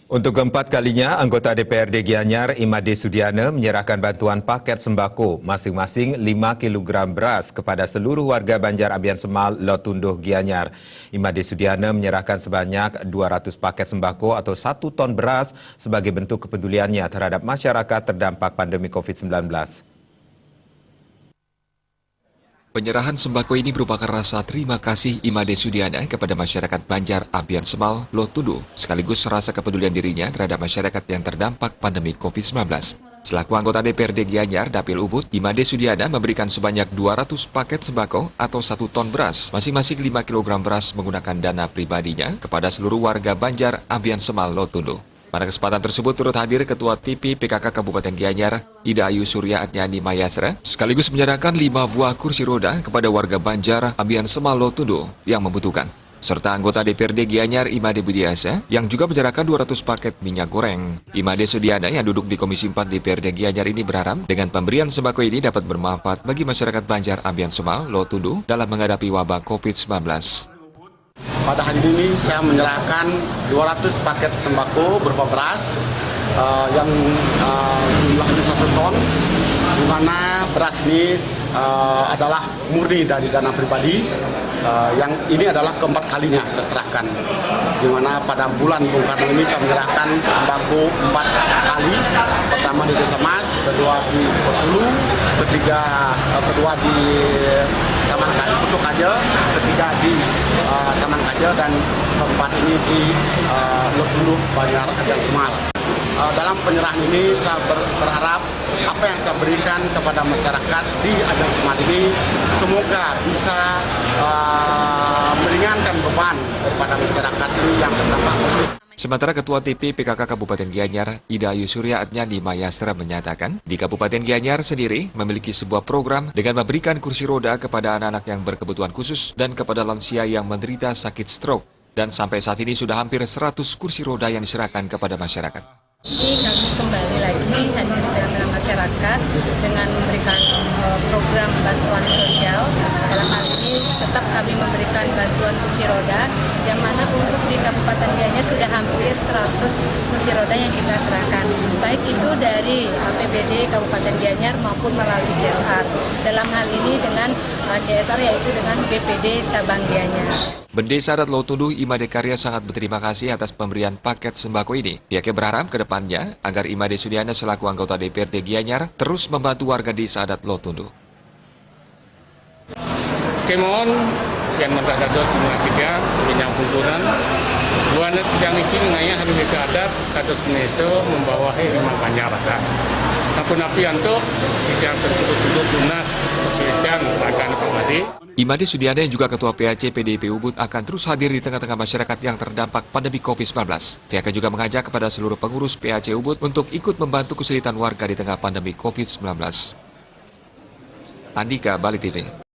Untuk keempat kalinya, anggota DPRD Gianyar Imade Sudiana menyerahkan bantuan paket sembako masing-masing 5 kg beras kepada seluruh warga Banjar Abian Semal, Lotunduh, Gianyar. Imade Sudiana menyerahkan sebanyak 200 paket sembako atau 1 ton beras sebagai bentuk kepeduliannya terhadap masyarakat terdampak pandemi COVID-19. Penyerahan sembako ini merupakan rasa terima kasih Imade Sudiana kepada masyarakat Banjar Abian Semal, Lotunduh, sekaligus rasa kepedulian dirinya terhadap masyarakat yang terdampak pandemi COVID-19. Selaku anggota DPRD Gianyar Dapil Ubud, Imade Sudiana memberikan sebanyak 200 paket sembako atau 1 ton beras, masing-masing 5 kg beras menggunakan dana pribadinya kepada seluruh warga Banjar Abian Semal, Lotunduh. Pada kesempatan tersebut turut hadir Ketua TP PKK Kabupaten Gianyar, Ida Ayu Surya Adnyani Mayasra, sekaligus menyerahkan 5 buah kursi roda kepada warga Banjar Abian Semal, Lotunduh yang membutuhkan. Serta anggota DPRD Gianyar Imade Budiasa yang juga menyerahkan 200 paket minyak goreng. Imade Sudiana yang duduk di Komisi 4 DPRD Gianyar ini berharap dengan pemberian sembako ini dapat bermanfaat bagi masyarakat Banjar Abian Semal, Lotunduh dalam menghadapi wabah COVID-19. Pada hari ini saya menyerahkan 200 paket sembako berupa beras yang jumlahnya 1 ton, di mana beras ini adalah murni dari dana pribadi. Yang ini adalah keempat kalinya saya serahkan, di mana pada bulan Bung Karno ini saya menyerahkan sembako 4 kali. Pertama di Desa Mas, kedua di Potulu, kedua di Taman Putuk Kaja, ketiga di Taman Kaja, dan keempat ini di Lotunduh, Banjar Abian Semal. Dalam penyerahan ini saya berharap apa yang saya berikan kepada masyarakat di Abian Semal ini semoga bisa meringankan beban daripada masyarakat ini yang terdampak COVID. Sementara Ketua TP PKK Kabupaten Gianyar, Ida Ayu Surya Adnyani Mayasra menyatakan, di Kabupaten Gianyar sendiri memiliki sebuah program dengan memberikan kursi roda kepada anak-anak yang berkebutuhan khusus dan kepada lansia yang menderita sakit stroke. Dan sampai saat ini sudah hampir 100 kursi roda yang diserahkan kepada masyarakat. Jadi kami kembali lagi hadir di tengah-tengah masyarakat dengan memberikan program bantuan sosial. Dalam hal ini tetap kami memberikan bantuan kursi roda, yang mana untuk di Kabupaten Gianyar sudah hampir 100 kursi roda yang kita serahkan. Baik itu dari APBD Kabupaten Gianyar maupun melalui CSR. Dalam hal ini dengan CSR yaitu dengan BPD Cabang Gianyar. Bendesa adat Lotunduh Imade Karya sangat berterima kasih atas pemberian paket sembako ini. Pihaknya berharap ke depannya agar Imade Sudiana selaku anggota DPRD Gianyar terus membantu warga desa adat Lotunduh. Kemon yang mendadak semua kita yang kulturan buana tidak ngiki ngaya hari desa adat kados meneso membawahi lima masyarakat. Napun api antuk tidak tersebut lunas kesulitan akan pribadi. Imade Sudiana yang juga Ketua PAC PDIP Ubud akan terus hadir di tengah-tengah masyarakat yang terdampak pandemi COVID-19. Pihaknya juga mengajak kepada seluruh pengurus PAC Ubud untuk ikut membantu kesulitan warga di tengah pandemi COVID-19. Andika, Bali TV.